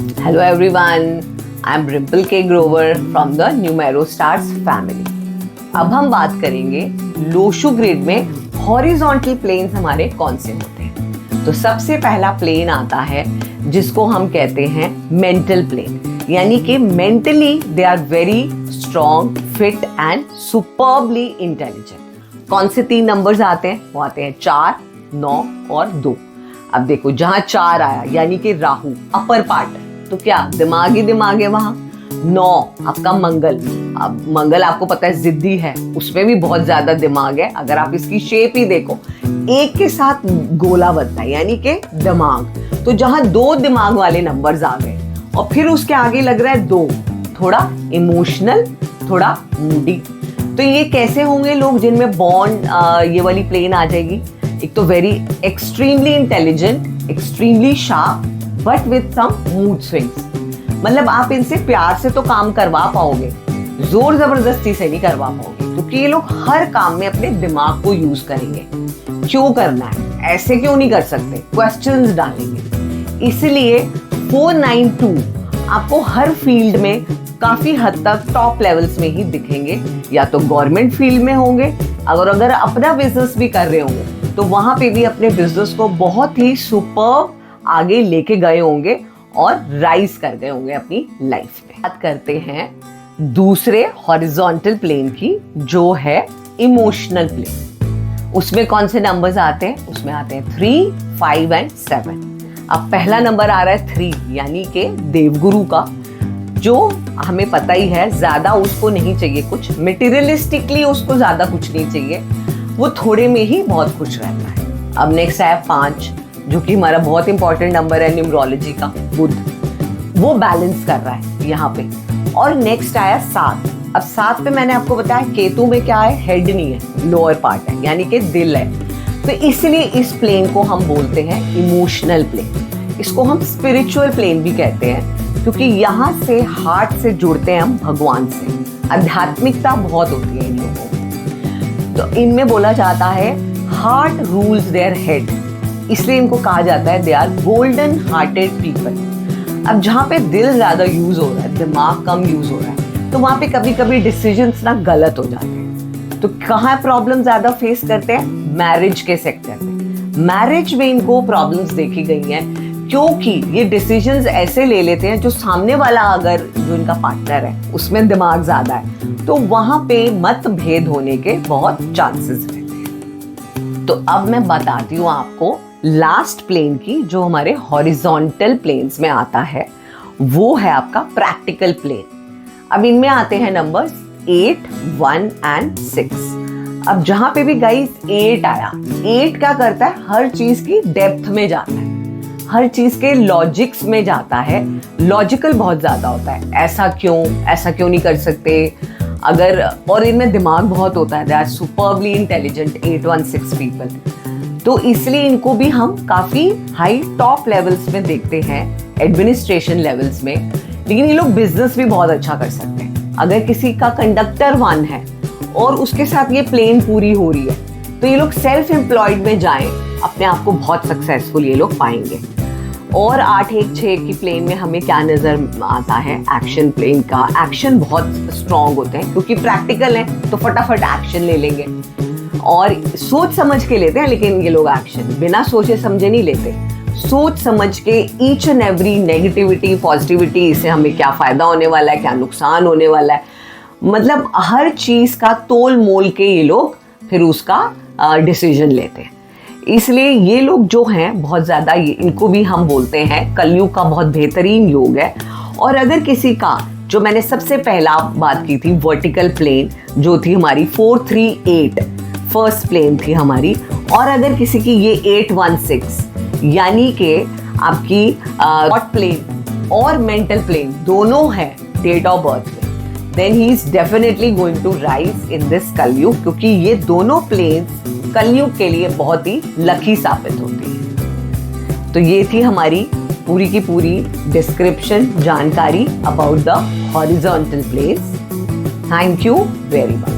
Hello everyone, I am Rimple K. Grover from the Numerostars family. अब हम बात करेंगे लोशु ग्रिड में हॉरिजॉन्टल प्लेन्स हमारे कौन से होते हैं। तो सबसे पहला प्लेन आता है जिसको हम कहते हैं मेंटल प्लेन, यानी कि mentally they are very strong, fit and superbly intelligent. कौन से 3 नंबर्स आते हैं? वो आते हैं 4, 9 और 2। अब देखो जहां 4 आया यानी कि राहु अपर पार्ट है, तो क्या दिमाग ही दिमाग है वहां। 9 आपका मंगल, अब मंगल आपको पता है जिद्दी है, उसमें भी बहुत ज्यादा दिमाग है। अगर आप इसकी शेप ही देखो, एक के साथ गोला बनता है यानी कि दिमाग। तो जहां 2 दिमाग वाले नंबर्स आ गए और फिर उसके आगे लग रहा है 2, थोड़ा इमोशनल, थोड़ा मूडी। तो ये कैसे होंगे लोग जिनमें बॉन्ड ये वाली प्लेन आ जाएगी? एक तो very extremely intelligent, extremely sharp, but with some mood swings. मतलब आप इनसे प्यार से तो काम करवा पाओगे, जोर जबरदस्ती से नहीं करवा पाओगे, क्योंकि ये लोग हर काम में अपने दिमाग को यूज करेंगे। क्यों करना है, ऐसे क्यों नहीं कर सकते, क्वेश्चंस डालेंगे। इसलिए 492 आपको हर फील्ड में काफी हद तक टॉप लेवल्स में ही दिखेंगे। या तो गवर्नमेंट फील्ड में होंगे, अगर अपना बिजनेस भी कर रहे होंगे तो वहां पे भी अपने बिजनेस को बहुत ही सुपर्ब आगे लेके गए होंगे और राइज कर गए होंगे अपनी लाइफ में। बात करते हैं दूसरे हॉरिजॉन्टल प्लेन की, जो है इमोशनल प्लेन। उसमें कौन से नंबर्स आते हैं? उसमें आते हैं 3, 5 एंड 7। अब पहला नंबर आ रहा है 3, यानी कि देवगुरु का, जो हमें पता ही है ज्यादा उसको नहीं चाहिए कुछ, मटेरियलिस्टिकली उसको ज्यादा कुछ नहीं चाहिए, वो थोड़े में ही बहुत खुश रहता है। अब नेक्स्ट आया 5, जो कि हमारा बहुत इंपॉर्टेंट नंबर है न्यूमरोलॉजी का, बुध। वो बैलेंस कर रहा है यहाँ पे। और नेक्स्ट आया 7। अब 7 पे मैंने आपको बताया केतु में क्या है, हेड नहीं है, लोअर पार्ट है, यानी कि दिल है। तो इसलिए इस प्लेन को हम बोलते हैं इमोशनल प्लेन। इसको हम स्पिरिचुअल प्लेन भी कहते हैं, क्योंकि यहाँ से हार्ट से जुड़ते हैं हम भगवान से। आध्यात्मिकता बहुत होती है इन लोगों में। तो इनमें बोला जाता है हार्ट रूल्स देयर हेड, इसलिए इनको कहा जाता है they are golden hearted people. अब जहाँ पे दिल ज्यादा यूज हो रहा है, दिमाग कम यूज हो रहा है, तो वहां पे कभी कभी डिसीजंस ना गलत हो जाते हैं। तो कहाँ प्रॉब्लम ज्यादा फेस करते हैं? मैरिज के सेक्टर में। मैरिज में इनको प्रॉब्लम्स देखी गई हैं, क्योंकि ये डिसीजंस ऐसे ले लेते हैं जो सामने वाला, अगर जो इनका पार्टनर है उसमें दिमाग ज्यादा है, तो वहां पे मतभेद होने के बहुत चांसेस रहते हैं। तो अब मैं बताती हूँ आपको लास्ट प्लेन की, जो हमारे हॉरिजॉन्टल प्लेन्स में आता है, वो है आपका प्रैक्टिकल प्लेन। अब इनमें आते हैं नंबर्स 8, 1 एंड 6। अब जहां पे भी गाइस 8 आया, 8 क्या करता है? हर चीज की डेप्थ में जाता है, हर चीज के लॉजिक्स में जाता है, लॉजिकल बहुत ज्यादा होता है। ऐसा क्यों नहीं कर सकते अगर, और इनमें दिमाग बहुत होता है, they are superbly intelligent 816 people. तो इसलिए इनको भी हम काफी हाई टॉप लेवल्स में देखते हैं, एडमिनिस्ट्रेशन लेवल्स में। लेकिन ये लोग बिजनेस भी बहुत अच्छा कर सकते हैं। अगर किसी का कंडक्टर 1 है और उसके साथ ये प्लेन पूरी हो रही है, तो ये लोग सेल्फ एम्प्लॉयड में जाएं, अपने आप को बहुत सक्सेसफुल ये लोग पाएंगे। और 8, 1, 6 की प्लेन में हमें क्या नजर आता है? एक्शन प्लेन का। एक्शन बहुत स्ट्रांग होते हैं, क्योंकि प्रैक्टिकल है तो फटाफट एक्शन ले लेंगे और सोच समझ के लेते हैं। लेकिन ये लोग एक्शन बिना सोचे समझे नहीं लेते, सोच समझ के each and every negativity, positivity, इससे हमें क्या फायदा होने वाला है, क्या नुकसान होने वाला है, मतलब हर चीज का तोल मोल के ये लोग फिर उसका डिसीजन लेते हैं। इसलिए ये लोग जो हैं बहुत ज़्यादा, इनको भी हम बोलते हैं कलयुग का बहुत बेहतरीन योग है। और अगर किसी का, जो मैंने सबसे पहला बात की थी, वर्टिकल प्लेन जो थी हमारी 438 फर्स्ट प्लेन थी हमारी, और अगर किसी की ये 816 यानी कि आपकी थॉट प्लेन और मेंटल प्लेन दोनों है डेट ऑफ बर्थ में, then he is definitely going to rise in this Kalyug, क्योंकि ये दोनों प्लेन्स कलयुग के लिए बहुत ही लकी साबित होती है। तो ये थी हमारी पूरी की पूरी डिस्क्रिप्शन, जानकारी about the horizontal planes. Thank you very much.